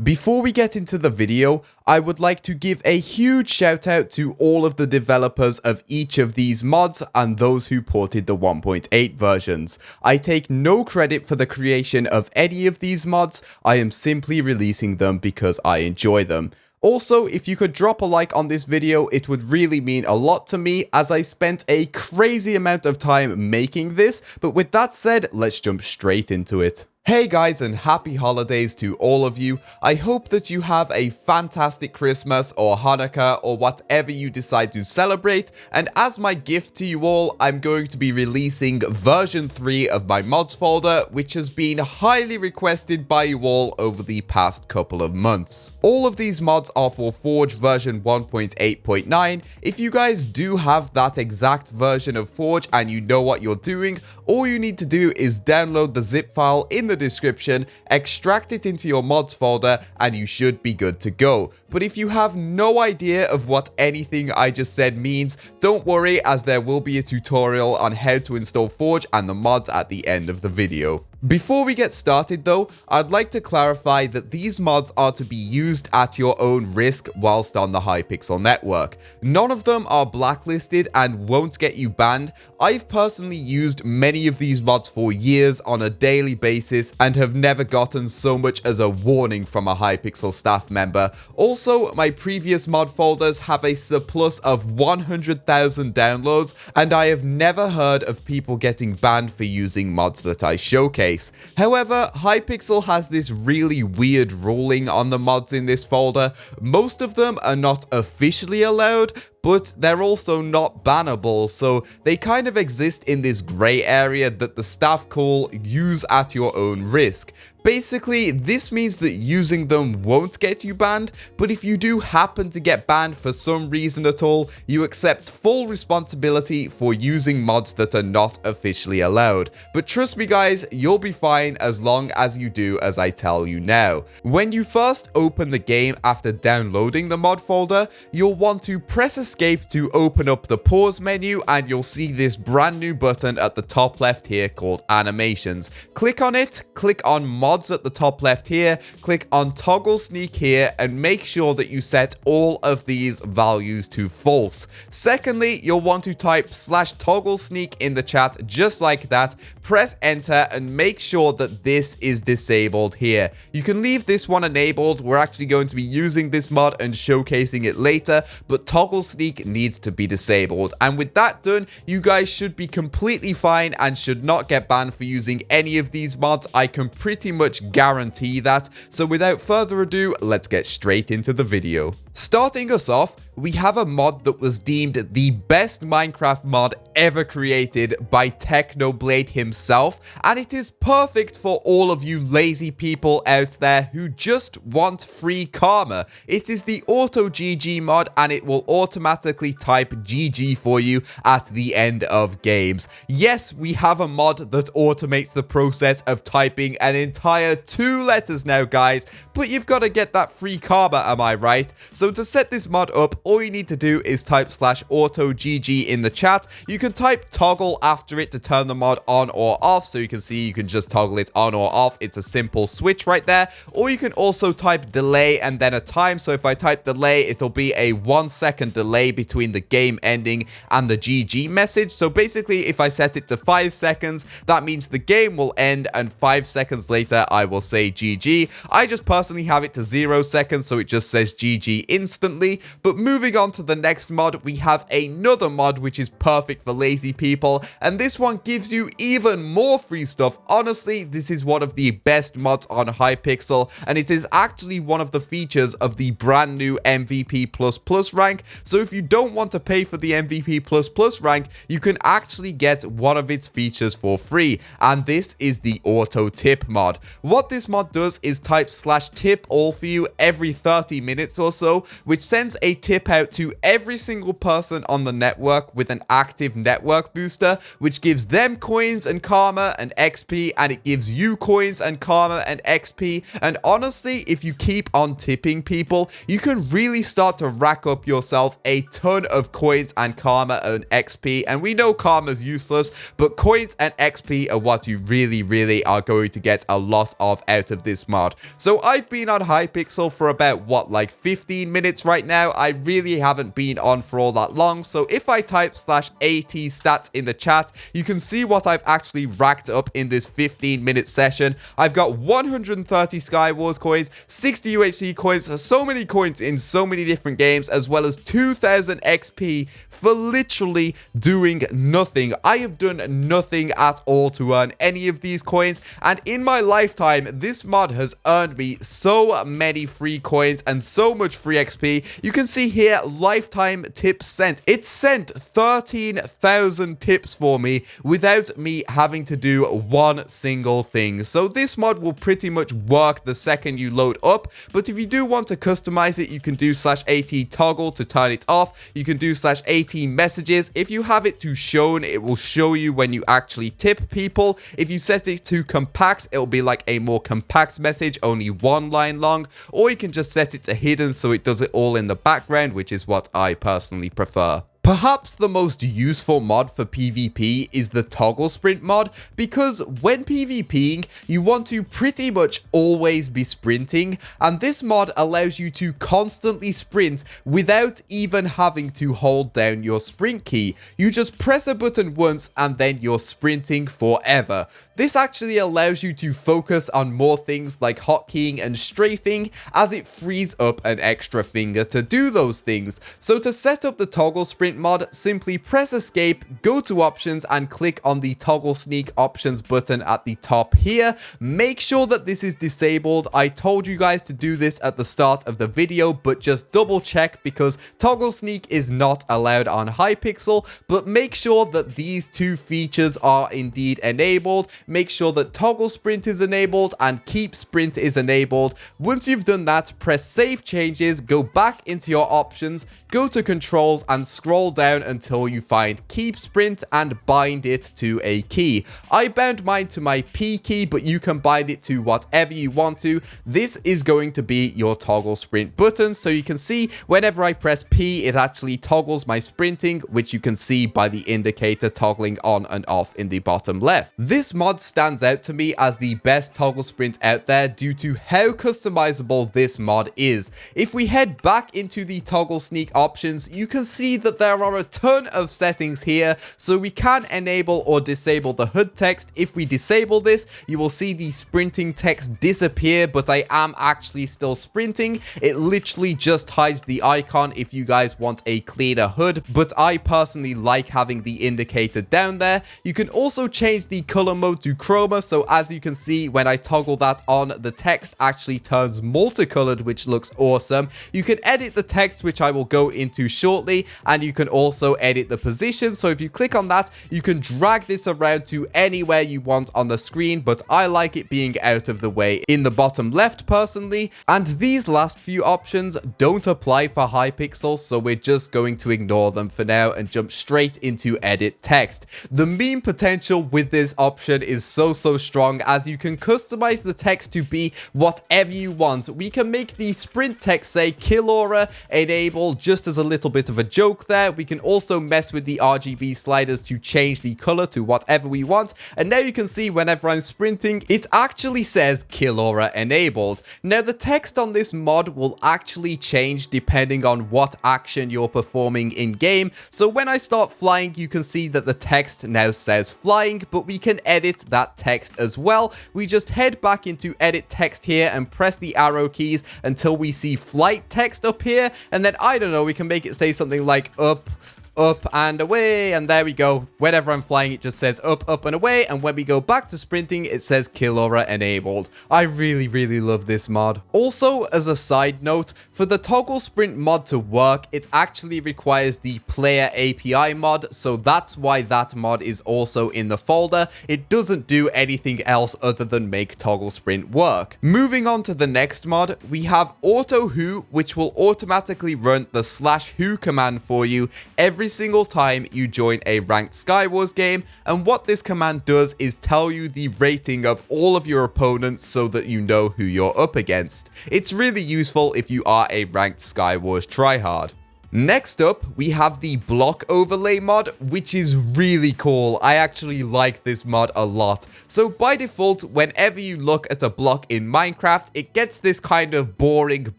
Before we get into the video, I would like to give a huge shout out to all of the developers of each of these mods and those who ported the 1.8 versions. I take no credit for the creation of any of these mods, I am simply releasing them because I enjoy them. Also, if you could drop a like on this video, it would really mean a lot to me as I spent a crazy amount of time making this, but with that said, let's jump straight into it. Hey guys, and happy holidays to all of you. I hope that you have a fantastic Christmas or Hanukkah or whatever you decide to celebrate, and as my gift to you all, I'm going to be releasing version 3 of my mods folder, which has been highly requested by you all over the past couple of months. All of these mods are for Forge version 1.8.9. If you guys do have that exact version of Forge and you know what you're doing, all you need to do is download the zip file in the description, extract it into your mods folder, and you should be good to go. But if you have no idea of what anything I just said means, don't worry, as there will be a tutorial on how to install Forge and the mods at the end of the video. Before we get started though, I'd like to clarify that these mods are to be used at your own risk whilst on the Hypixel network. None of them are blacklisted and won't get you banned. I've personally used many of these mods for years on a daily basis and have never gotten so much as a warning from a Hypixel staff member. Also, my previous mod folders have a surplus of 100,000 downloads, and I have never heard of people getting banned for using mods that I showcase. However, Hypixel has this really weird ruling on the mods in this folder. Most of them are not officially allowed, but they're also not bannable, so they kind of exist in this grey area that the staff call use at your own risk. Basically, this means that using them won't get you banned, but if you do happen to get banned for some reason at all, you accept full responsibility for using mods that are not officially allowed. But trust me guys, you'll be fine as long as you do as I tell you now. When you first open the game after downloading the mod folder, you'll want to press escape to open up the pause menu, and you'll see this brand new button at the top left here called animations. Click on it, click on mods at the top left here, click on toggle sneak here, and make sure that you set all of these values to false. Secondly, you'll want to type /toggle sneak in the chat just like that, press enter, and make sure that this is disabled here. You can leave this one enabled, we're actually going to be using this mod and showcasing it later, but toggle sneak needs to be disabled. And with that done, you guys should be completely fine and should not get banned for using any of these mods. I can pretty much guarantee that. So without further ado, let's get straight into the video. Starting us off, we have a mod that was deemed the best Minecraft mod ever created by Technoblade himself, and it is perfect for all of you lazy people out there who just want free karma. It is the Auto GG mod, and it will automatically type GG for you at the end of games. Yes, we have a mod that automates the process of typing an entire 2 letters now, guys, but you've got to get that free karma, am I right? So to set this mod up, all you need to do is type /AutoGG in the chat. You can type toggle after it to turn the mod on or off, so you can see you can just toggle it on or off. It's a simple switch right there. Or you can also type delay and then a time. So if I type delay, it'll be a 1 second delay between the game ending and the GG message. So basically, if I set it to 5 seconds, that means the game will end, and 5 seconds later, I will say GG. I just personally have it to 0 seconds, so it just says GG instantly. But moving on to the next mod, we have another mod which is perfect for lazy people, and this one gives you even more free stuff. Honestly, this is one of the best mods on Hypixel, and it is actually one of the features of the brand new MVP++ rank. So if you don't want to pay for the MVP++ rank, you can actually get one of its features for free, and this is the auto tip mod. What this mod does is type /tip all for you every 30 minutes or so, video, which sends a tip out to every single person on the network with an active network booster, which gives them coins and karma and XP, and it gives you coins and karma and XP. And honestly, if you keep on tipping people, you can really start to rack up yourself a ton of coins and karma and XP. And we know karma's useless, but coins and XP are what you really are going to get a lot of out of this mod. So I've been on Hypixel for about, what, like 15 minutes right now. I really haven't been on for all that long. So if I type /AT stats in the chat, you can see what I've actually racked up in this 15-minute session. I've got 130 Skywars coins, 60 UHC coins, so many coins in so many different games, as well as 2000 XP for literally doing nothing. I have done nothing at all to earn any of these coins, and in my lifetime, this mod has earned me so many free coins and so much free XP. You can see here, lifetime tips sent. It sent 13,000 tips for me without me having to do one single thing. So this mod will pretty much work the second you load up, but if you do want to customize it, you can do /AT toggle to turn it off. You can do /AT messages. If you have it to shown, it will show you when you actually tip people. If you set it to compact, it'll be like a more compact message, only one line long, or you can just set it to hidden so it does it all in the background, which is what I personally prefer. Perhaps the most useful mod for PvP is the toggle sprint mod, because when PvPing, you want to pretty much always be sprinting, and this mod allows you to constantly sprint without even having to hold down your sprint key. You just press a button once and then you're sprinting forever. This actually allows you to focus on more things like hotkeying and strafing, as it frees up an extra finger to do those things. So to set up the toggle sprint mod, simply press escape, go to options, and click on the toggle sneak options button at the top here. Make sure that this is disabled. I told you guys to do this at the start of the video, but just double check, because toggle sneak is not allowed on Hypixel. But make sure that these two features are indeed enabled. Make sure that toggle sprint is enabled and keep sprint is enabled. Once you've done that, press save changes, go back into your options, go to controls, and scroll down until you find keep sprint and bind it to a key. I bound mine to my P key, but you can bind it to whatever you want to. This is going to be your toggle sprint button, so you can see whenever I press P, it actually toggles my sprinting, which you can see by the indicator toggling on and off in the bottom left. This mod stands out to me as the best toggle sprint out there due to how customizable this mod is. If we head back into the toggle sneak options, you can see that there are a ton of settings here, so we can enable or disable the HUD text. If we disable this, you will see the sprinting text disappear, but I am actually still sprinting. It literally just hides the icon if you guys want a cleaner HUD, but I personally like having the indicator down there. You can also change the color mode to Chroma, so as you can see, when I toggle that on, the text actually turns multicolored, which looks awesome. You can edit the text, which I will go into shortly, and you can also edit the position. So if you click on that, you can drag this around to anywhere you want on the screen, but I like it being out of the way in the bottom left personally. And these last few options don't apply for Hypixel, so we're just going to ignore them for now and jump straight into edit text. The meme potential with this option is so strong, as you can customize the text to be whatever you want. We can make the sprint text say kill aura enable, just as a little bit of a joke there. We can also mess with the RGB sliders to change the color to whatever we want, and now you can see whenever I'm sprinting, it actually says kill aura enabled. Now the text on this mod will actually change depending on what action you're performing in game. So when I start flying, you can see that the text now says flying, but we can edit that text as well. We just head back into edit text here and press the arrow keys until we see flight text up here, and then I don't know, we can make it say something like up, up and away, and there we go. Whenever I'm flying, it just says up, up, and away, and when we go back to sprinting, it says kill aura enabled. I really love this mod. Also, as a side note, for the toggle sprint mod to work, it actually requires the player API mod, so that's why that mod is also in the folder. It doesn't do anything else other than make toggle sprint work. Moving on to the next mod, we have auto who, which will automatically run the /who command for you every single time you join a ranked Skywars game, and what this command does is tell you the rating of all of your opponents so that you know who you're up against. It's really useful if you are a ranked Skywars tryhard. Next up, we have the block overlay mod, which is really cool. I actually like this mod a lot. So by default, whenever you look at a block in Minecraft, it gets this kind of boring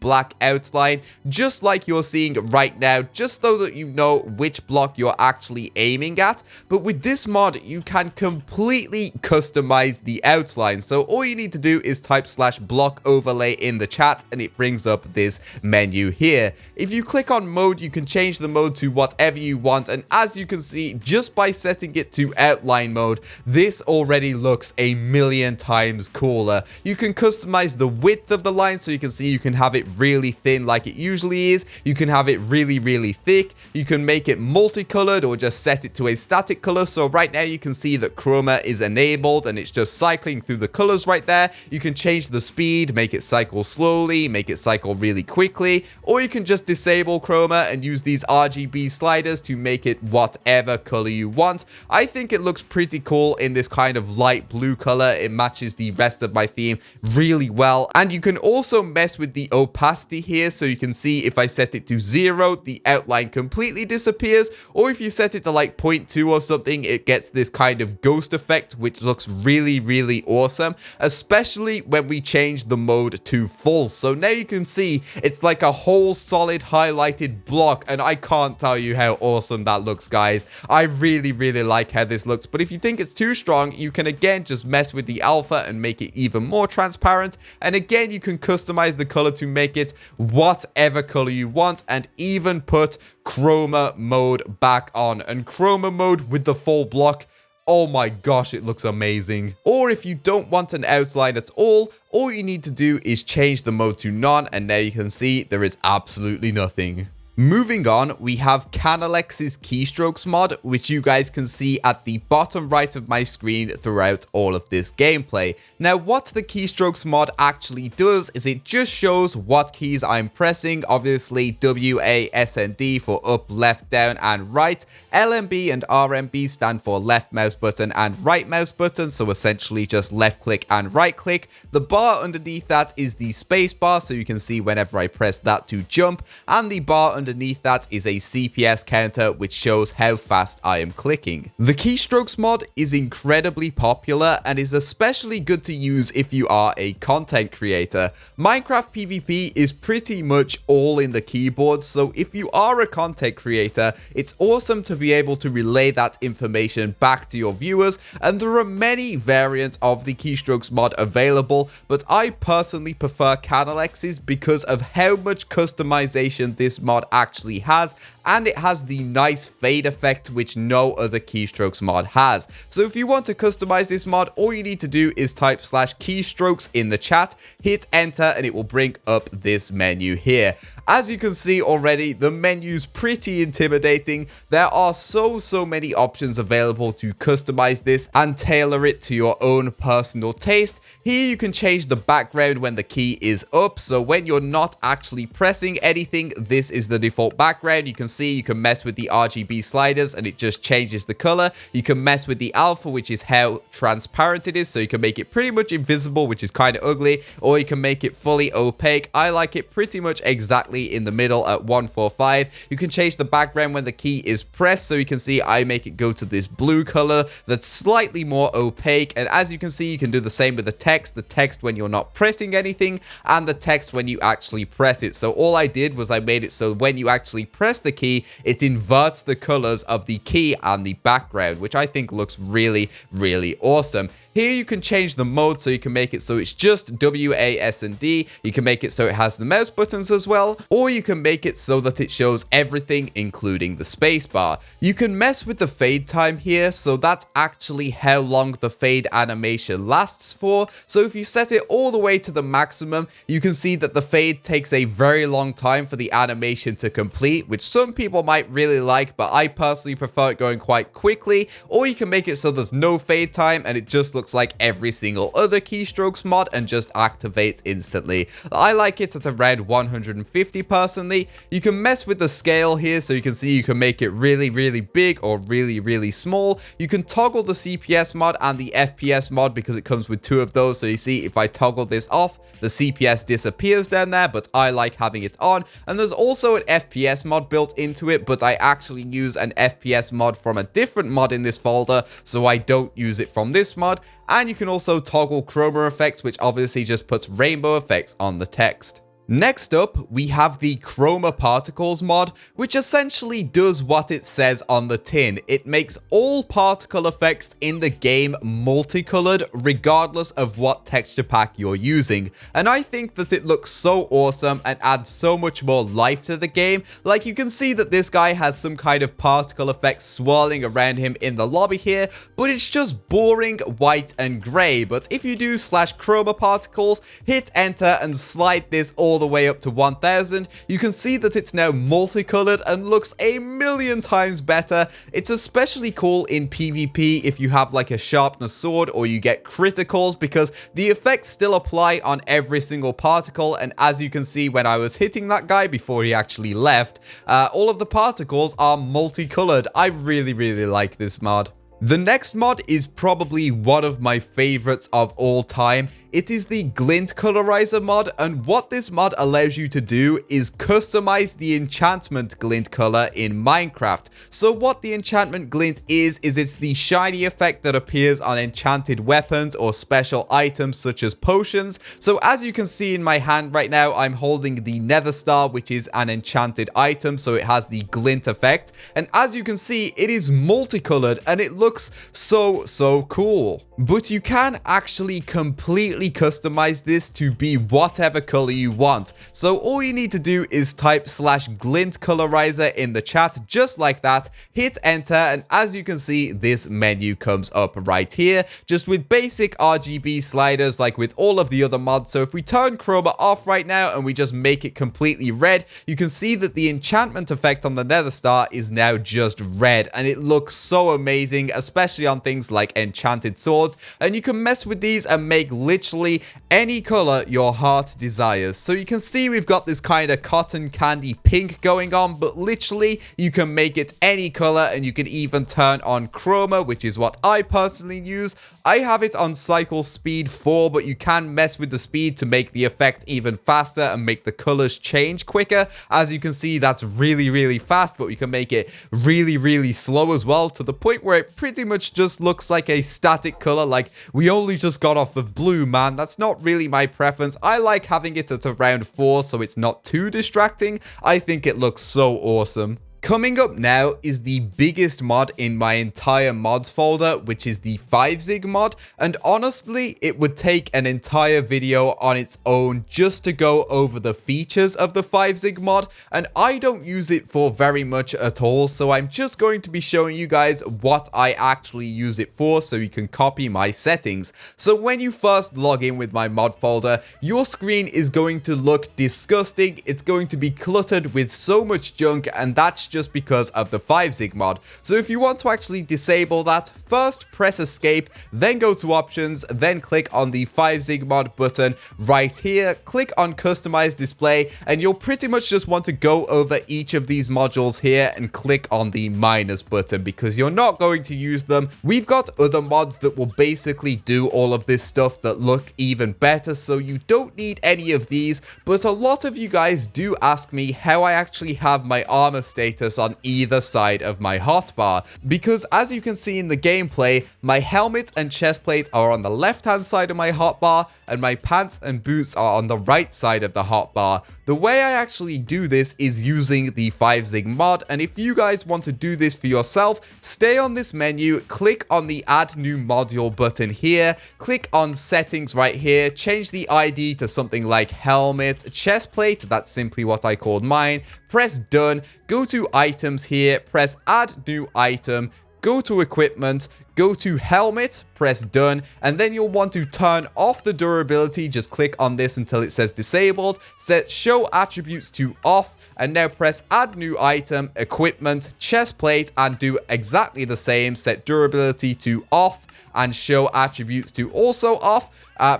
black outline, just like you're seeing right now, just so that you know which block you're actually aiming at. But with this mod, you can completely customize the outline. So all you need to do is type /block overlay in the chat, and it brings up this menu here. If you click on mode, you can change the mode to whatever you want, and as you can see, just by setting it to outline mode, this already looks a million times cooler. You can customize the width of the line, so you can see you can have it really thin like it usually is. You can have it really thick. You can make it multicolored or just set it to a static color. So right now you can see that Chroma is enabled and it's just cycling through the colors right there. You can change the speed, make it cycle slowly, make it cycle really quickly, or you can just disable Chroma and use these RGB sliders to make it whatever color you want. I think it looks pretty cool in this kind of light blue color. It matches the rest of my theme really well. And you can also mess with the opacity here, so you can see if I set it to 0, the outline completely disappears, or if you set it to like 0.2 or something, it gets this kind of ghost effect, which looks really awesome, especially when we change the mode to full. So now you can see it's like a whole solid highlighted block, and I can't tell you how awesome that looks, guys. I really like how this looks, but if you think it's too strong, you can again just mess with the alpha and make it even more transparent, and again you can customize the color to make it whatever color you want, and even put Chroma mode back on. And Chroma mode with the full block, oh my gosh, it looks amazing. Or if you don't want an outline at all you need to do is change the mode to none, and now you can see there is absolutely nothing. Moving on, we have Canalex's Keystrokes mod, which you guys can see at the bottom right of my screen throughout all of this gameplay. Now, what the Keystrokes mod actually does is it just shows what keys I'm pressing. Obviously, W, A, S, and D for up, left, down, and right. LMB and RMB stand for left mouse button and right mouse button, so essentially just left click and right click. The bar underneath that is the space bar, so you can see whenever I press that to jump, and the bar underneath that is a CPS counter, which shows how fast I am clicking. The Keystrokes mod is incredibly popular and is especially good to use if you are a content creator. Minecraft PvP is pretty much all in the keyboard, so if you are a content creator, it's awesome to be able to relay that information back to your viewers, and there are many variants of the Keystrokes mod available, but I personally prefer Canalex's because of how much customization this mod actually has, and it has the nice fade effect which no other Keystrokes mod has. So if you want to customize this mod, all you need to do is type /keystrokes in the chat, hit enter, and it will bring up this menu here. As you can see already, the menu's pretty intimidating. There are so many options available to customize this and tailor it to your own personal taste. Here you can change the background when the key is up, so when you're not actually pressing anything, this is the default background. You can see you can mess with the RGB sliders and it just changes the color. You can mess with the alpha, which is how transparent it is, so you can make it pretty much invisible, which is kind of ugly, or you can make it fully opaque. I like it pretty much exactly in the middle at 145. You can change the background when the key is pressed, so you can see I make it go to this blue color that's slightly more opaque, and as you can see, you can do the same with the text when you're not pressing anything, and the text when you actually press it. So all I did was I made it so when when you actually press the key, it inverts the colors of the key and the background, which I think looks really, really awesome. Here you can change the mode, so you can make it so it's just W, A, S, and D. You can make it so it has the mouse buttons as well, or you can make it so that it shows everything, including the spacebar. You can mess with the fade time here, so that's actually how long the fade animation lasts for. So if you set it all the way to the maximum, you can see that the fade takes a very long time for the animation to complete, which some people might really like, but I personally prefer it going quite quickly. Or you can make it so there's no fade time and it just looks like every single other Keystrokes mod and just activates instantly. I like it at around 150 personally. You can mess with the scale here, so you can see you can make it really, really big or really, really small. You can toggle the CPS mod and the FPS mod because it comes with two of those. So you see, if I toggle this off, the CPS disappears down there, but I like having it on. And there's also an FPS mod built into it, but I actually use an FPS mod from a different mod in this folder, so I don't use it from this mod. And you can also toggle Chroma effects, which obviously just puts rainbow effects on the text. Next up, we have the Chroma Particles mod, which essentially does what it says on the tin. It makes all particle effects in the game multicolored, regardless of what texture pack you're using. And I think that it looks so awesome and adds so much more life to the game. Like, you can see that this guy has some kind of particle effects swirling around him in the lobby here, but it's just boring white and gray. But if you do /Chroma Particles, hit enter and slide this all the way up to 1000, you can see that it's now multicolored and looks a million times better. It's especially cool in PvP if you have like a sharpness sword or you get criticals, because the effects still apply on every single particle. And as you can see, when I was hitting that guy before he actually left, all of the particles are multicolored. I really, really like this mod. The next mod is probably one of my favorites of all time. It is the Glint colorizer mod, and what this mod allows you to do is customize the enchantment glint color in Minecraft. So what the enchantment glint is it's the shiny effect that appears on enchanted weapons or special items such as potions. So as you can see in my hand right now, I'm holding the Nether Star, which is an enchanted item, so it has the glint effect. And as you can see, it is multicolored and it looks so cool. But you can actually completely customize this to be whatever color you want. So all you need to do is type /glint colorizer in the chat, just like that, hit enter, and as you can see, this menu comes up right here, just with basic RGB sliders like with all of the other mods. So if we turn Chroma off right now and we just make it completely red, you can see that the enchantment effect on the Nether Star is now just red, and it looks so amazing, especially on things like enchanted swords. And you can mess with these and make literally any color your heart desires. So you can see we've got this kind of cotton candy pink going on, but literally you can make it any color, and you can even turn on chroma, which is what I personally use. I have it on cycle speed 4, but you can mess with the speed to make the effect even faster and make the colors change quicker. As you can see, that's really, really fast, but we can make it really, really slow as well, to the point where it pretty much just looks like a static color. Like, we only just got off of blue, man. That's not really my preference. I like having it at around 4, so it's not too distracting. I think it looks so awesome. Coming up now is the biggest mod in my entire mods folder, which is the 5zig mod. And honestly, it would take an entire video on its own just to go over the features of the 5zig mod. And I don't use it for very much at all, so I'm just going to be showing you guys what I actually use it for, so you can copy my settings. So when you first log in with my mod folder, your screen is going to look disgusting. It's going to be cluttered with so much junk, and that's just because of the 5zig mod. So if you want to actually disable that, first press escape, then go to options, then click on the 5zig mod button right here, click on customize display, and you'll pretty much just want to go over each of these modules here and click on the minus button, because you're not going to use them. We've got other mods that will basically do all of this stuff that look even better, so you don't need any of these. But a lot of you guys do ask me how I actually have my armor status status on either side of my hotbar. Because as you can see in the gameplay, my helmet and chest plate are on the left hand side of my hotbar, and my pants and boots are on the right side of the hotbar. The way I actually do this is using the 5zig mod, and if you guys want to do this for yourself, stay on this menu, click on the add new module button here, click on settings right here, change the ID to something like helmet, chest plate, that's simply what I called mine, press done, go to items here, press add new item, go to equipment, go to helmet, press done, and then you'll want to turn off the durability. Just click on this until it says disabled, set show attributes to off, and now press add new item, equipment, chest plate, and do exactly the same. Set durability to off and show attributes to also off.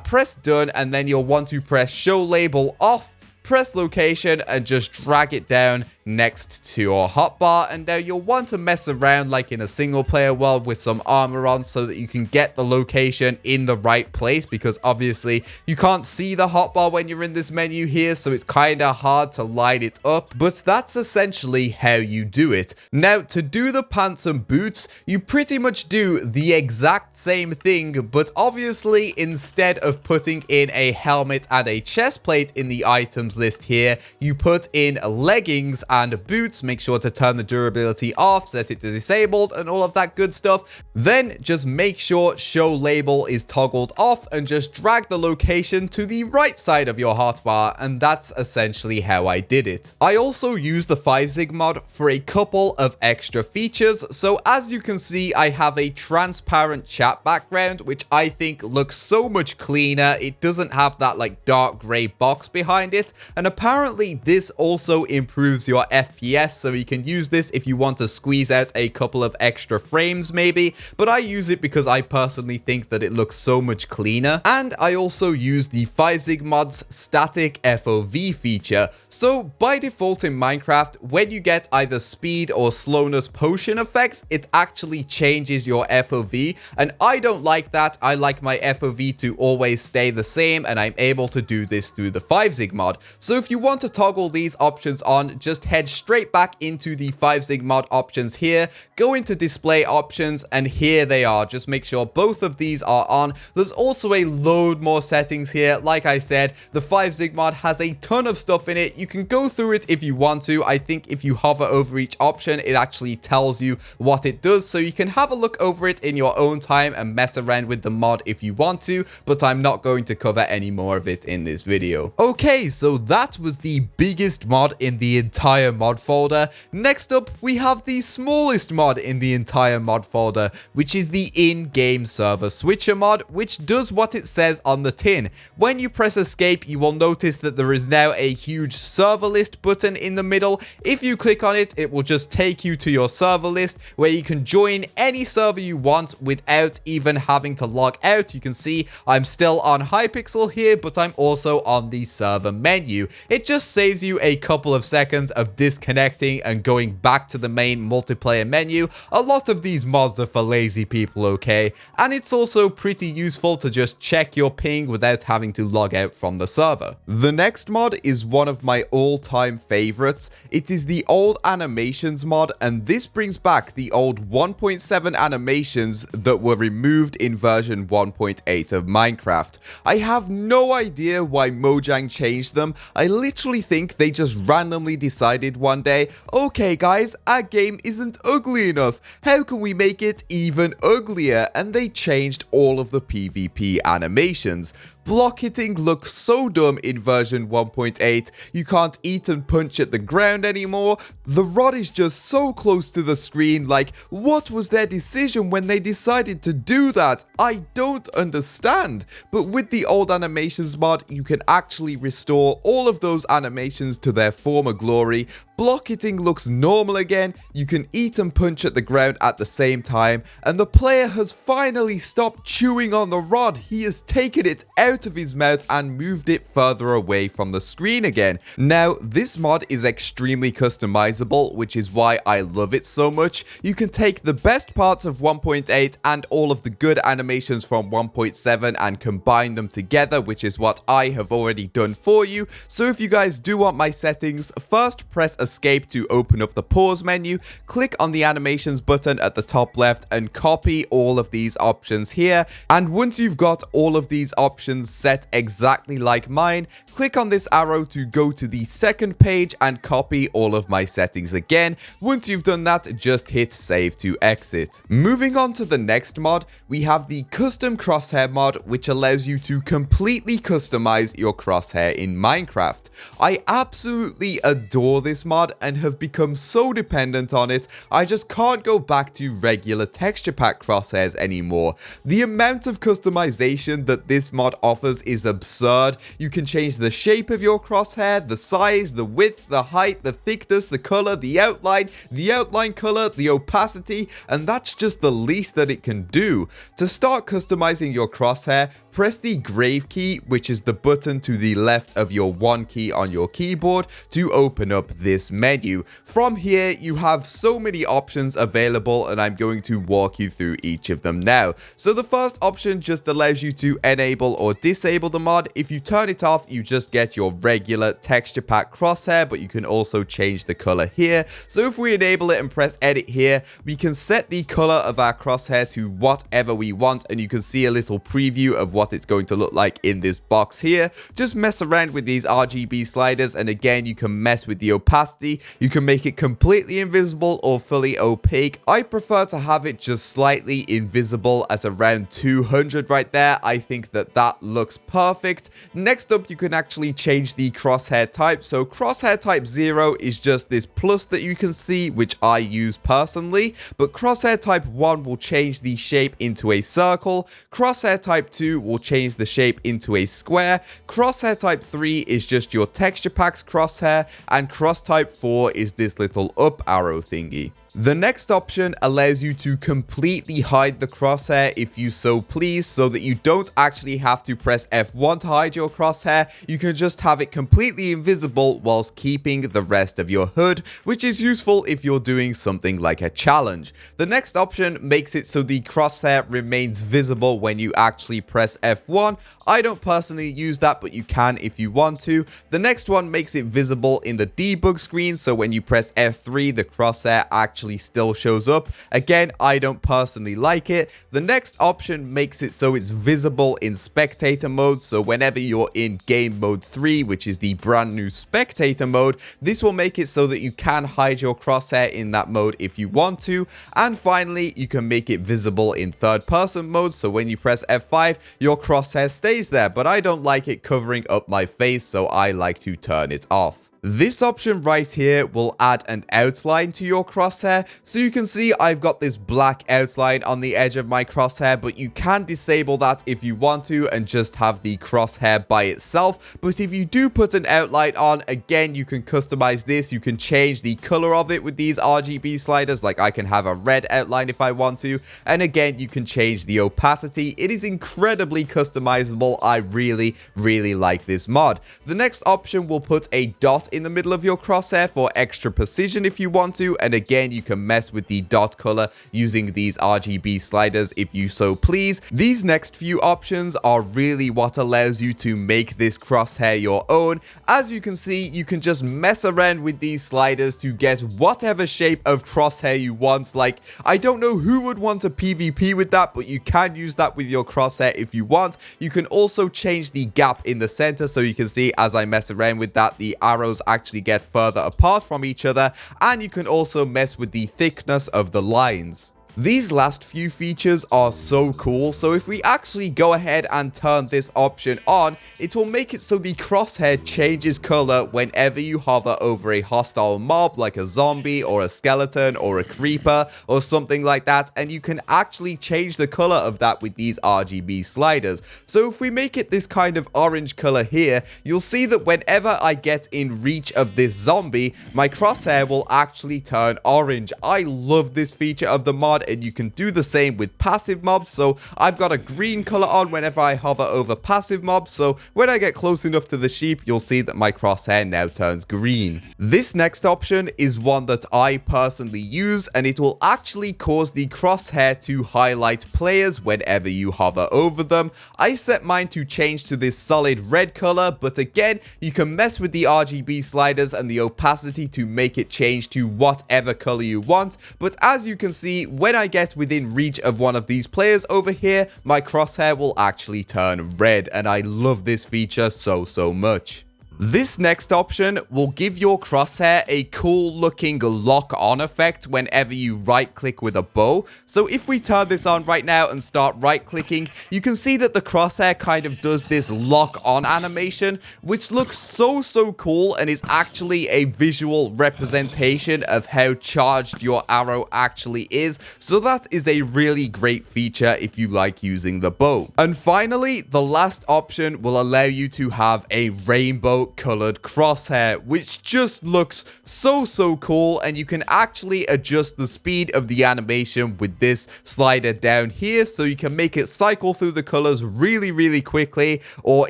Press done, and then you'll want to press show label off, press location, and just drag it down next to your hotbar. And now you'll want to mess around like in a single player world with some armor on so that you can get the location in the right place, because obviously you can't see the hotbar when you're in this menu here, so it's kind of hard to line it up, but that's essentially how you do it. Now, to do the pants and boots, you pretty much do the exact same thing, but obviously instead of putting in a helmet and a chest plate in the items list here, you put in leggings and boots. Make sure to turn the durability off, set it to disabled, and all of that good stuff. Then just make sure show label is toggled off and just drag the location to the right side of your hotbar, and that's essentially how I did it. I also use the 5zig mod for a couple of extra features. So as you can see, I have a transparent chat background, which I think looks so much cleaner. It doesn't have that like dark gray box behind it, and apparently this also improves your FPS, so you can use this if you want to squeeze out a couple of extra frames maybe, but I use it because I personally think that it looks so much cleaner. And I also use the 5zig mod's static FOV feature. So by default in Minecraft, when you get either speed or slowness potion effects, it actually changes your FOV, and I don't like that. I like my FOV to always stay the same, and I'm able to do this through the 5zig mod. So if you want to toggle these options on, just head straight back into the 5zig mod options here, go into display options, and here they are. Just make sure both of these are on. There's also a load more settings here. Like I said, the 5zig mod has a ton of stuff in it. You can go through it if you want to. I think if you hover over each option, it actually tells you what it does, so you can have a look over it in your own time and mess around with the mod if you want to, but I'm not going to cover any more of it in this video. Okay, so that was the biggest mod in the entire mod folder. Next up, we have the smallest mod in the entire mod folder, which is the in-game server switcher mod, which does what it says on the tin. When you press escape, you will notice that there is now a huge server list button in the middle. If you click on it, it will just take you to your server list where you can join any server you want without even having to log out. You can see I'm still on Hypixel here, but I'm also on the server menu. It just saves you a couple of seconds of disconnecting and going back to the main multiplayer menu. A lot of these mods are for lazy people, okay? And it's also pretty useful to just check your ping without having to log out from the server. The next mod is one of my all-time favorites. It is the old animations mod, and this brings back the old 1.7 animations that were removed in version 1.8 of Minecraft. I have no idea why Mojang changed them. I literally think they just randomly decided one day, okay guys, our game isn't ugly enough. How can we make it even uglier? And they changed all of the PvP animations. Block hitting looks so dumb in version 1.8. You can't eat and punch at the ground anymore. The rod is just so close to the screen. Like, what was their decision when they decided to do that? I don't understand. But with the old animations mod, you can actually restore all of those animations to their former glory. Block hitting looks normal again. You can eat and punch at the ground at the same time. And the player has finally stopped chewing on the rod. He has taken it out out of his mouth and moved it further away from the screen again. Now, this mod is extremely customizable, which is why I love it so much. You can take the best parts of 1.8 and all of the good animations from 1.7 and combine them together, which is what I have already done for you. So if you guys do want my settings, first press escape to open up the pause menu, click on the animations button at the top left and copy all of these options here. And once you've got all of these options set exactly like mine, click on this arrow to go to the second page and copy all of my settings again. Once you've done that, just hit save to exit. Moving on to the next mod, we have the custom crosshair mod, which allows you to completely customize your crosshair in Minecraft. I absolutely adore this mod and have become so dependent on it, I just can't go back to regular texture pack crosshairs anymore. The amount of customization that this mod offers is absurd. You can change the shape of your crosshair, the size, the width, the height, the thickness, the color, the outline color, the opacity, and that's just the least that it can do. To start customizing your crosshair, press the grave key, which is the button to the left of your 1 key on your keyboard, to open up this menu. From here, you have so many options available, and I'm going to walk you through each of them now. So the first option just allows you to enable or disable the mod. If you turn it off, you just get your regular texture pack crosshair, but you can also change the color here. So if we enable it and press edit here, we can set the color of our crosshair to whatever we want, and you can see a little preview of what it's going to look like in this box here. Just mess around with these RGB sliders, and again, you can mess with the opacity. You can make it completely invisible or fully opaque. I prefer to have it just slightly invisible at around 200 right there. I think that looks perfect. Next up, you can actually change the crosshair type. So crosshair type 0 is just this plus that you can see, which I use personally, but crosshair type 1 will change the shape into a circle. Crosshair type 2 will change the shape into a square. Crosshair type 3 is just your texture packs crosshair, and cross type 4 is this little up arrow thingy. The next option allows you to completely hide the crosshair if you so please, so that you don't actually have to press F1 to hide your crosshair. You can just have it completely invisible whilst keeping the rest of your HUD, which is useful if you're doing something like a challenge. The next option makes it so the crosshair remains visible when you actually press F1. I don't personally use that, but you can if you want to. The next one makes it visible in the debug screen, so when you press F3, the crosshair actually still shows up. Again, I don't personally like it. The next option makes it so it's visible in spectator mode, so whenever you're in game mode 3, which is the brand new spectator mode, this will make it so that you can hide your crosshair in that mode if you want to. And finally, you can make it visible in third person mode, so when you press F5, your crosshair stays there, but I don't like it covering up my face, so I like to turn it off. This option right here will add an outline to your crosshair. So you can see I've got this black outline on the edge of my crosshair, but you can disable that if you want to and just have the crosshair by itself. But if you do put an outline on, again, you can customize this. You can change the color of it with these RGB sliders. Like I can have a red outline if I want to. And again, you can change the opacity. It is incredibly customizable. I really, really like this mod. The next option will put a dot in the middle of your crosshair for extra precision if you want to, and again, you can mess with the dot color using these RGB sliders if you so please. These next few options are really what allows you to make this crosshair your own. As you can see, you can just mess around with these sliders to get whatever shape of crosshair you want. Like, I don't know who would want to PvP with that, but you can use that with your crosshair if you want. You can also change the gap in the center, so you can see as I mess around with that, the arrows actually get further apart from each other, and you can also mess with the thickness of the lines. These last few features are so cool, so if we actually go ahead and turn this option on, it will make it so the crosshair changes color whenever you hover over a hostile mob like a zombie or a skeleton or a creeper or something like that, and you can actually change the color of that with these RGB sliders. So if we make it this kind of orange color here, you'll see that whenever I get in reach of this zombie, my crosshair will actually turn orange. I love this feature of the mod, mod, and you can do the same with passive mobs. So I've got a green color on whenever I hover over passive mobs, so when I get close enough to the sheep, you'll see that my crosshair now turns green. This next option is one that I personally use, and it will actually cause the crosshair to highlight players whenever you hover over them. I set mine to change to this solid red color, but again, you can mess with the RGB sliders and the opacity to make it change to whatever color you want. But as you can see, when I get within reach of one of these players over here, my crosshair will actually turn red, and I love this feature so much. This next option will give your crosshair a cool looking lock-on effect whenever you right click with a bow. So if we turn this on right now and start right clicking, you can see that the crosshair kind of does this lock-on animation, which looks so cool and is actually a visual representation of how charged your arrow actually is. So that is a really great feature if you like using the bow. And finally, the last option will allow you to have a rainbow colored crosshair, which just looks so cool, and you can actually adjust the speed of the animation with this slider down here, so you can make it cycle through the colors really quickly or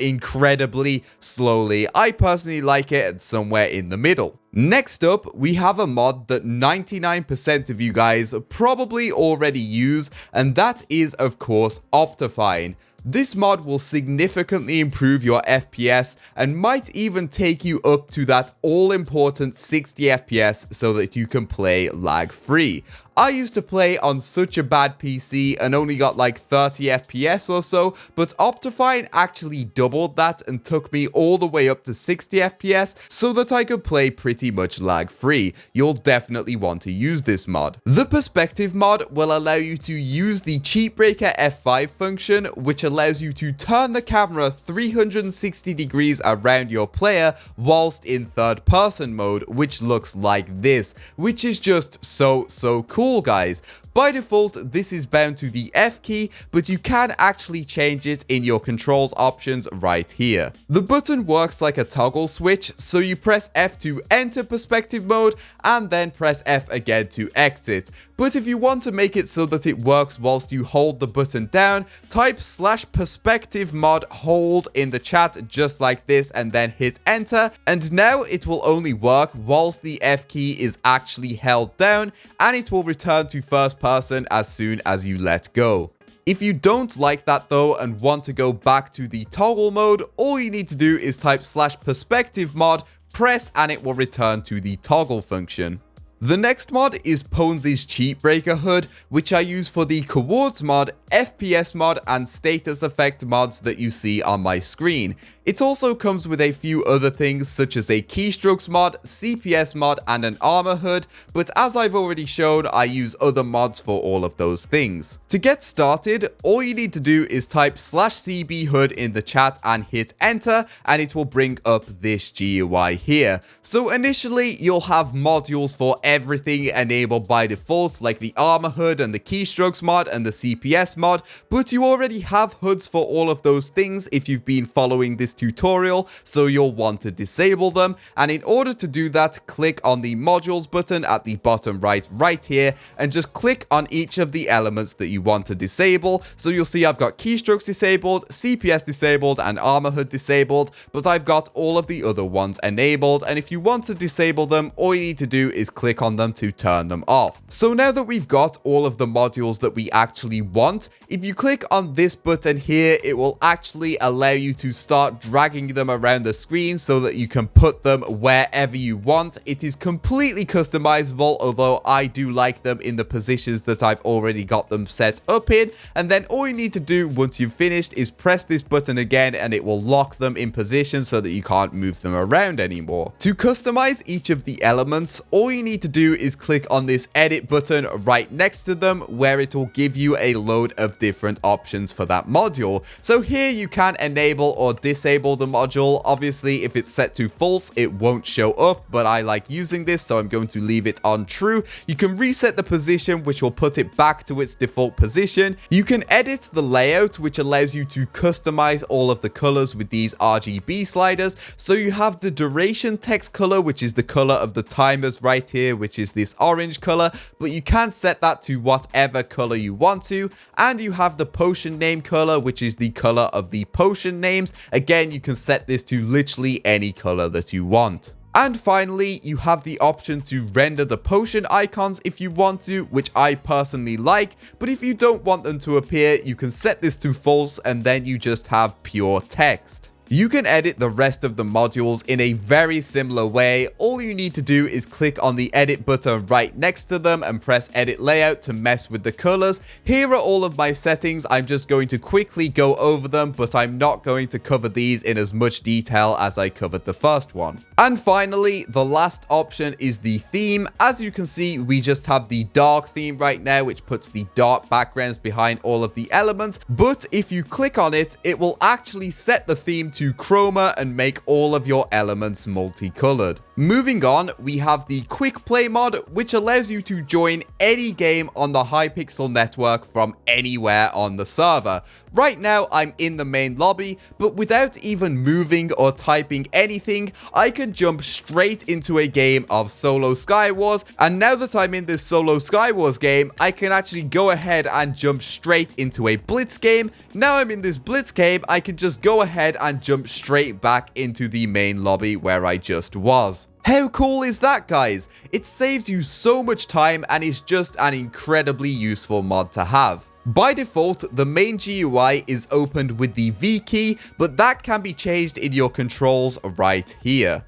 incredibly slowly. I personally like it at somewhere in the middle. Next up, we have a mod that 99% of you guys probably already use, and that is of course Optifine. This mod will significantly improve your FPS and might even take you up to that all-important 60 FPS so that you can play lag-free. I used to play on such a bad PC and only got like 30 FPS or so, but Optifine actually doubled that and took me all the way up to 60 FPS so that I could play pretty much lag-free. You'll definitely want to use this mod. The perspective mod will allow you to use the cheat breaker F5 function, which allows you to turn the camera 360 degrees around your player whilst in third person mode, which looks like this, which is just so cool, guys. By default, this is bound to the F key, but you can actually change it in your controls options right here. The button works like a toggle switch, so you press F to enter perspective mode and then press F again to exit. But if you want to make it so that it works whilst you hold the button down, type /perspective mod hold in the chat just like this and then hit enter, and now it will only work whilst the F key is actually held down, and it will return to first person as soon as you let go. If you don't like that though and want to go back to the toggle mode, all you need to do is type /perspective mod, press, and it will return to the toggle function. The next mod is Pone's Cheat Breaker HUD, which I use for the Coords mod, FPS mod, and status effect mods that you see on my screen. It also comes with a few other things such as a Keystrokes mod, CPS mod, and an armor HUD, but as I've already shown, I use other mods for all of those things. To get started, all you need to do is type /CB HUD in the chat and hit enter, and it will bring up this GUI here. So initially, you'll have modules for everything enabled by default, like the armor HUD and the Keystrokes mod and the CPS mod, but you already have HUDs for all of those things if you've been following this tutorial, so you'll want to disable them. And in order to do that, click on the modules button at the bottom right here, and just click on each of the elements that you want to disable. So you'll see I've got Keystrokes disabled, CPS disabled, and armor HUD disabled, but I've got all of the other ones enabled, and if you want to disable them, all you need to do is click on them to turn them off. So now that we've got all of the modules that we actually want, if you click on this button here, it will actually allow you to start dragging them around the screen so that you can put them wherever you want. It is completely customizable, although I do like them in the positions that I've already got them set up in. And then all you need to do once you've finished is press this button again, and it will lock them in position so that you can't move them around anymore. To customize each of the elements, all you need to do is click on this edit button right next to them, where it will give you a load of different options for that module. So here you can enable or disable the module. Obviously, if it's set to false, it won't show up, but I like using this, so I'm going to leave it on true. You can reset the position, which will put it back to its default position. You can edit the layout, which allows you to customize all of the colors with these RGB sliders. So you have the duration text color, which is the color of the timers right here, which is this orange color, but you can set that to whatever color you want to. And you have the potion name color, which is the color of the potion names. Again, you can set this to literally any color that you want. And finally, you have the option to render the potion icons if you want to, which I personally like, but if you don't want them to appear, you can set this to false and then you just have pure text. You can edit the rest of the modules in a very similar way. All you need to do is click on the edit button right next to them and press edit layout to mess with the colors. Here are all of my settings. I'm just going to quickly go over them, but I'm not going to cover these in as much detail as I covered the first one. And finally, the last option is the theme. As you can see, we just have the dark theme right now, which puts the dark backgrounds behind all of the elements. But if you click on it, it will actually set the theme to Chroma and make all of your elements multicolored. Moving on, we have the quick play mod, which allows you to join any game on the Hypixel network from anywhere on the server. Right now, I'm in the main lobby, but without even moving or typing anything, I can jump straight into a game of Solo Skywars. And now that I'm in this Solo Skywars game, I can actually go ahead and jump straight into a Blitz game. Now I'm in this Blitz game, I can just go ahead and jump straight back into the main lobby where I just was. How cool is that, guys? It saves you so much time and is just an incredibly useful mod to have. By default, the main GUI is opened with the V key, but that can be changed in your controls right here.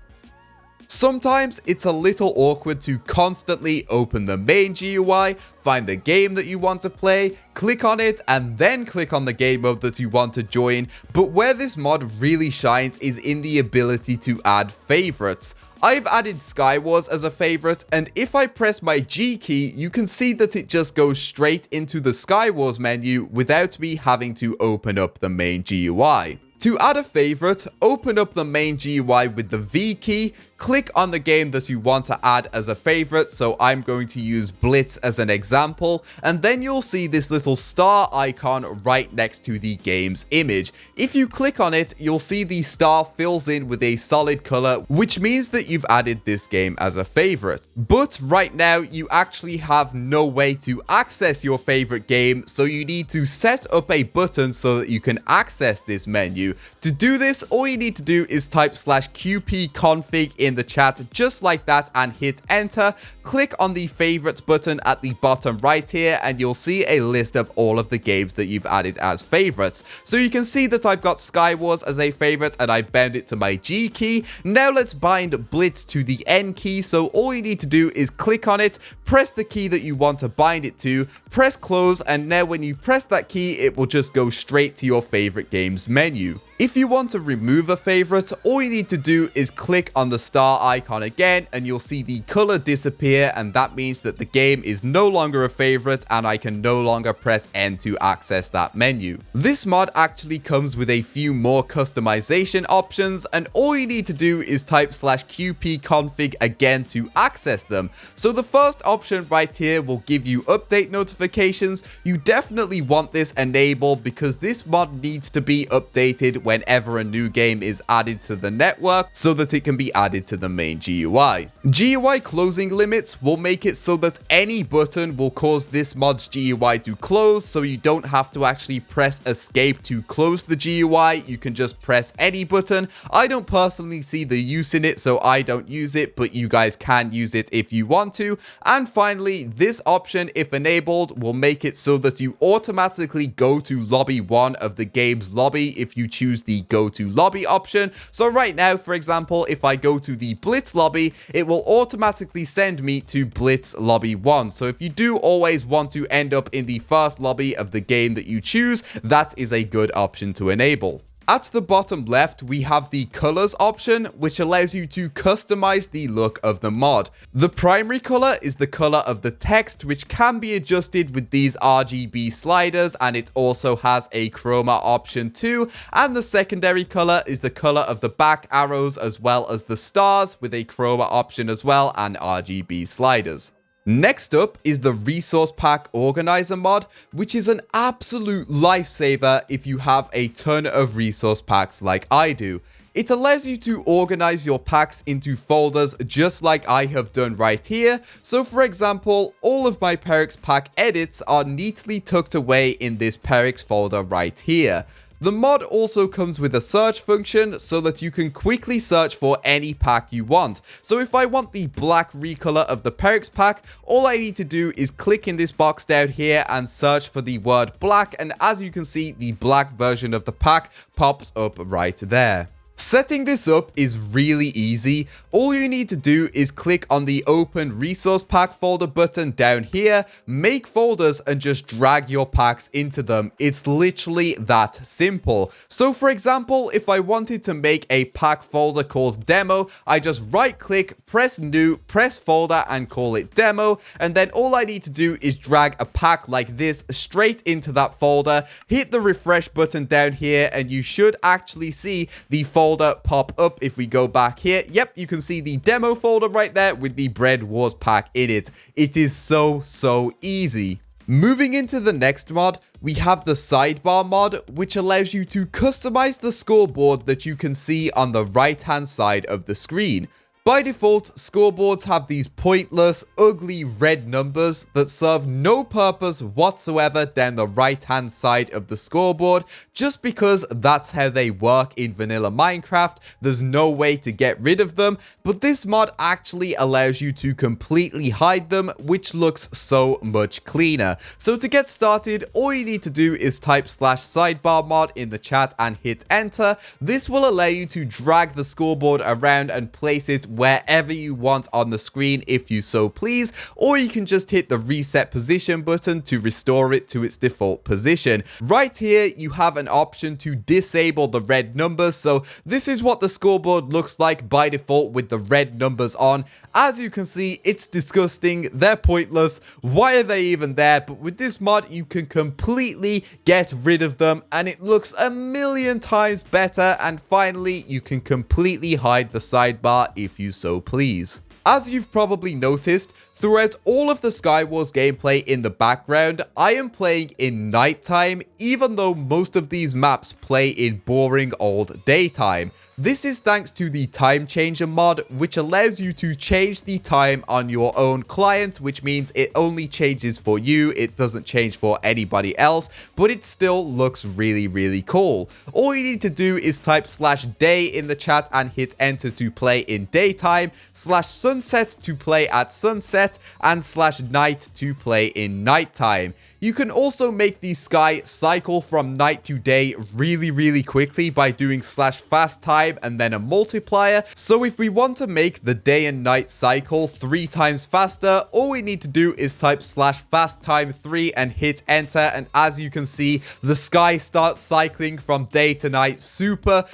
Sometimes it's a little awkward to constantly open the main GUI, find the game that you want to play, click on it, and then click on the game mode that you want to join. But where this mod really shines is in the ability to add favorites. I've added Skywars as a favorite, and if I press my G key, you can see that it just goes straight into the Skywars menu without me having to open up the main GUI. To add a favorite, open up the main GUI with the V key, click on the game that you want to add as a favorite, so I'm going to use Blitz as an example, and then you'll see this little star icon right next to the game's image. If you click on it, you'll see the star fills in with a solid color, which means that you've added this game as a favorite. But right now, you actually have no way to access your favorite game, so you need to set up a button so that you can access this menu. To do this, all you need to do is type /qpconfig in the chat just like that and hit enter. Click on the favorites button at the bottom right here and you'll see a list of all of the games that you've added as favorites. So you can see that I've got Skywars as a favorite and I bound it to my G key. Now let's bind Blitz to the N key. So all you need to do is click on it, press the key that you want to bind it to, press close, and now when you press that key, it will just go straight to your favorite games menu. If you want to remove a favorite, all you need to do is click on the star icon again and you'll see the color disappear, and that means that the game is no longer a favorite and I can no longer press N to access that menu. This mod actually comes with a few more customization options, and all you need to do is type /qpconfig again to access them. So the first option right here will give you update notifications. You definitely want this enabled because this mod needs to be updated whenever a new game is added to the network so that it can be added to the main GUI. GUI closing limits will make it so that any button will cause this mod's GUI to close, so you don't have to actually press escape to close the GUI. You can just press any button. I don't personally see the use in it, so I don't use it, but you guys can use it if you want to. And finally, this option, if enabled, will make it so that you automatically go to lobby 1 of the game's lobby if you choose the go to lobby option. So right now, for example, if I go to the Blitz lobby, it will automatically send me to Blitz lobby 1. So if you do always want to end up in the first lobby of the game that you choose, that is a good option to enable. At the bottom left, we have the colors option, which allows you to customize the look of the mod. The primary color is the color of the text, which can be adjusted with these RGB sliders, and it also has a chroma option too. And the secondary color is the color of the back arrows as well as the stars, with a chroma option as well and RGB sliders. Next up is the Resource Pack Organizer mod, which is an absolute lifesaver if you have a ton of resource packs like I do. It allows you to organize your packs into folders just like I have done right here. So for example, all of my Perix pack edits are neatly tucked away in this Perix folder right here. The mod also comes with a search function so that you can quickly search for any pack you want. So if I want the black recolor of the Perix pack, all I need to do is click in this box down here and search for the word black, and as you can see, the black version of the pack pops up right there. Setting this up is really easy. All you need to do is click on the Open Resource Pack folder button down here, make folders, and just drag your packs into them. It's literally that simple. So for example, if I wanted to make a pack folder called Demo, I just right click, press New, press Folder, and call it Demo. And then all I need to do is drag a pack like this straight into that folder, hit the refresh button down here, and you should actually see the folder pop up. If we go back here, yep, you can see the demo folder right there with the Bread Wars pack in it. It is so easy. Moving into the next mod, we have the Sidebar mod, which allows you to customize the scoreboard that you can see on the right hand side of the screen. By default, scoreboards have these pointless, ugly red numbers that serve no purpose whatsoever down the right-hand side of the scoreboard, just because that's how they work in vanilla Minecraft. There's no way to get rid of them, but this mod actually allows you to completely hide them, which looks so much cleaner. So to get started, all you need to do is type /sidebar mod in the chat and hit enter. This will allow you to drag the scoreboard around and place it wherever you want on the screen if you so please, or you can just hit the reset position button to restore it to its default position. Right here, you have an option to disable the red numbers, so this is what the scoreboard looks like by default with the red numbers on. As you can see, it's disgusting, they're pointless, why are they even there? But with this mod, you can completely get rid of them, and it looks a million times better, and finally, you can completely hide the sidebar if you so please. As you've probably noticed, throughout all of the Skywars gameplay in the background, I am playing in nighttime, even though most of these maps play in boring old daytime. This is thanks to the Time Changer mod, which allows you to change the time on your own client, which means it only changes for you, it doesn't change for anybody else, but it still looks really cool. All you need to do is type /day in the chat and hit enter to play in daytime, /sunset to play at sunset, and /night to play in nighttime. You can also make the sky cycle from night to day really quickly by doing /fast time and then a multiplier. So if we want to make the day and night cycle 3 times faster, all we need to do is type /fast time 3 and hit enter, and as you can see, the sky starts cycling from day to night super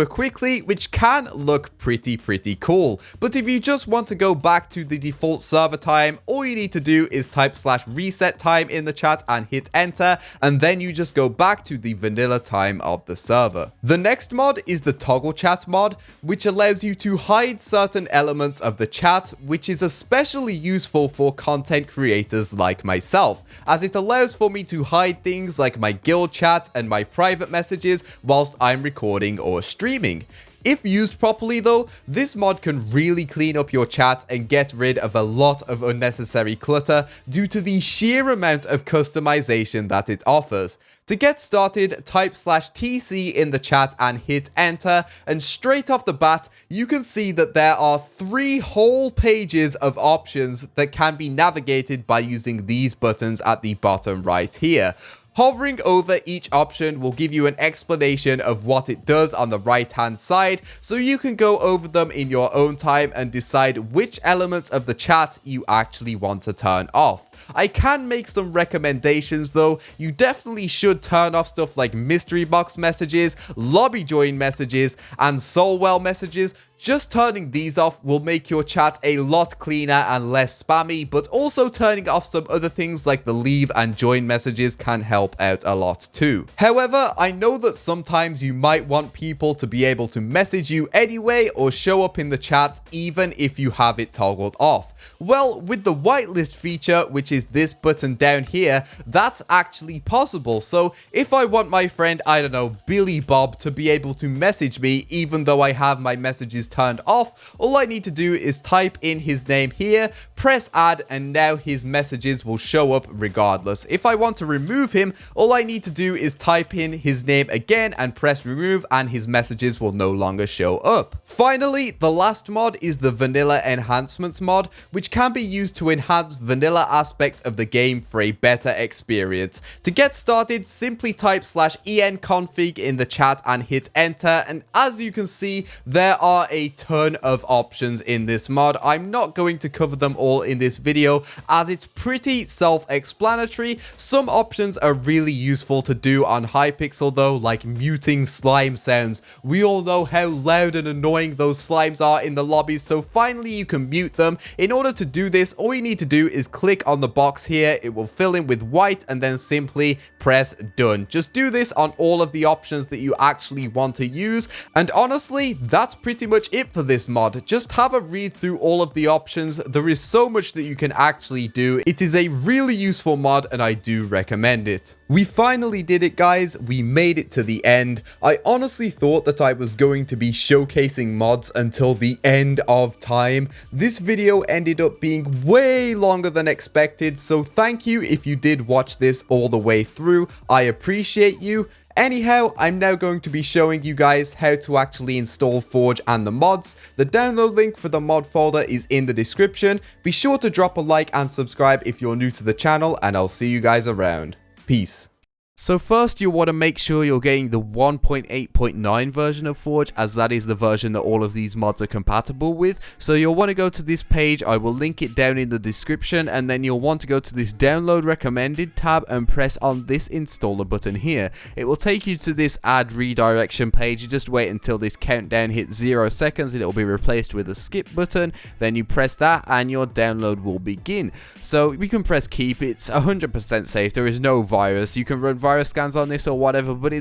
quickly, which can look pretty cool. But if you just want to go back to the default server time, all you need to do is type /reset time in the chat and hit enter, and then you just go back to the vanilla time of the server. The next mod is the toggle chat mod, which allows you to hide certain elements of the chat, which is especially useful for content creators like myself, as it allows for me to hide things like my guild chat and my private messages whilst I'm recording or streaming. If used properly though, this mod can really clean up your chat and get rid of a lot of unnecessary clutter due to the sheer amount of customization that it offers. To get started, type /tc in the chat and hit enter, and straight off the bat, you can see that there are 3 whole pages of options that can be navigated by using these buttons at the bottom right here. Hovering over each option will give you an explanation of what it does on the right hand side, so you can go over them in your own time and decide which elements of the chat you actually want to turn off. I can make some recommendations though. You definitely should turn off stuff like mystery box messages, lobby join messages, and soulwell messages. Just turning these off will make your chat a lot cleaner and less spammy, but also turning off some other things like the leave and join messages can help out a lot too. However, I know that sometimes you might want people to be able to message you anyway or show up in the chat even if you have it toggled off. Well, with the whitelist feature, which is this button down here, that's actually possible. So if I want my friend, I don't know, Billy Bob to be able to message me even though I have my messages turned off, all I need to do is type in his name here, press add, and now his messages will show up regardless. If I want to remove him, all I need to do is type in his name again and press remove, and his messages will no longer show up. Finally, the last mod is the vanilla enhancements mod, which can be used to enhance vanilla aspects of the game for a better experience. To get started, simply type /enconfig in the chat and hit enter, and as you can see, there are a ton of options in this mod. I'm not going to cover them all in this video as it's pretty self-explanatory. Some options are really useful to do on Hypixel though, like muting slime sounds. We all know how loud and annoying those slimes are in the lobbies, so finally you can mute them. In order to do this, all you need to do is click on the box here, it will fill in with white, and then simply press done. Just do this on all of the options that you actually want to use, and honestly, that's pretty much it for this mod. Just have a read through all of the options. There is so much that you can actually do. It is a really useful mod and I do recommend it. We finally did it, guys. We made it to the end. I honestly thought that I was going to be showcasing mods until the end of time. This video ended up being way longer than expected, so thank you if you did watch this all the way through. I appreciate you. Anyhow, I'm now going to be showing you guys how to actually install Forge and the mods. The download link for the mod folder is in the description. Be sure to drop a like and subscribe if you're new to the channel, and I'll see you guys around. Peace. So first, you want to make sure you're getting the 1.8.9 version of Forge, as that is the version that all of these mods are compatible with. So you'll want to go to this page, I will link it down in the description, and then you'll want to go to this download recommended tab and press on this installer button here. It will take you to this add redirection page. You just wait until this countdown hits 0 seconds and it will be replaced with a skip button. Then you press that and your download will begin. So we can press keep. It's 100% safe. There is no virus. You can run virus scans on this or whatever, but it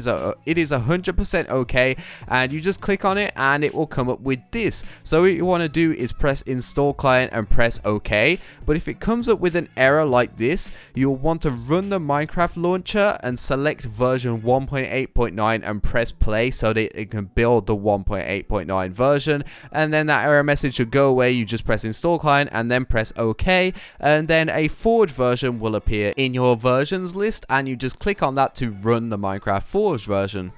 is 100% okay, and you just click on it and it will come up with this. So what you want to do is press install client and press OK. But if it comes up with an error like this, you'll want to run the Minecraft launcher and select version 1.8.9 and press play so that it can build the 1.8.9 version, and then that error message should go away. You just press install client and then press OK, and then a Forge version will appear in your versions list, and you just click on that to run the Minecraft Forge version.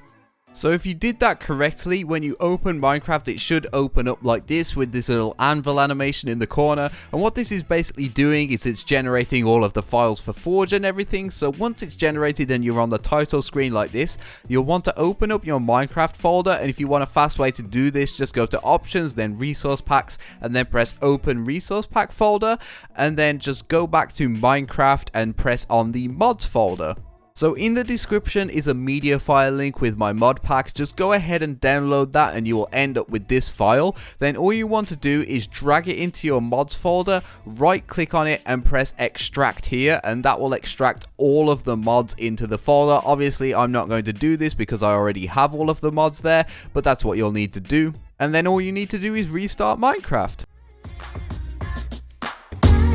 So if you did that correctly, when you open Minecraft, it should open up like this with this little anvil animation in the corner. And what this is basically doing is it's generating all of the files for Forge and everything. So once it's generated and you're on the title screen like this, you'll want to open up your Minecraft folder. And if you want a fast way to do this, just go to options, then resource packs, and then press open resource pack folder. And then just go back to Minecraft and press on the mods folder. So in the description is a media file link with my mod pack. Just go ahead and download that and you will end up with this file. Then all you want to do is drag it into your mods folder, right click on it and press extract here, and that will extract all of the mods into the folder. Obviously I'm not going to do this because I already have all of the mods there, but that's what you'll need to do. And then all you need to do is restart Minecraft.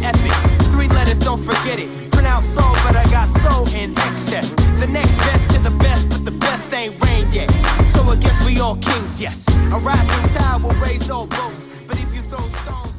Epic, 3 letters, don't forget it. Pronounce soul, but I got soul in excess. The next best to the best, but the best ain't rain yet. So I guess we all kings, yes. A rising tide will raise all boats, but if you throw stones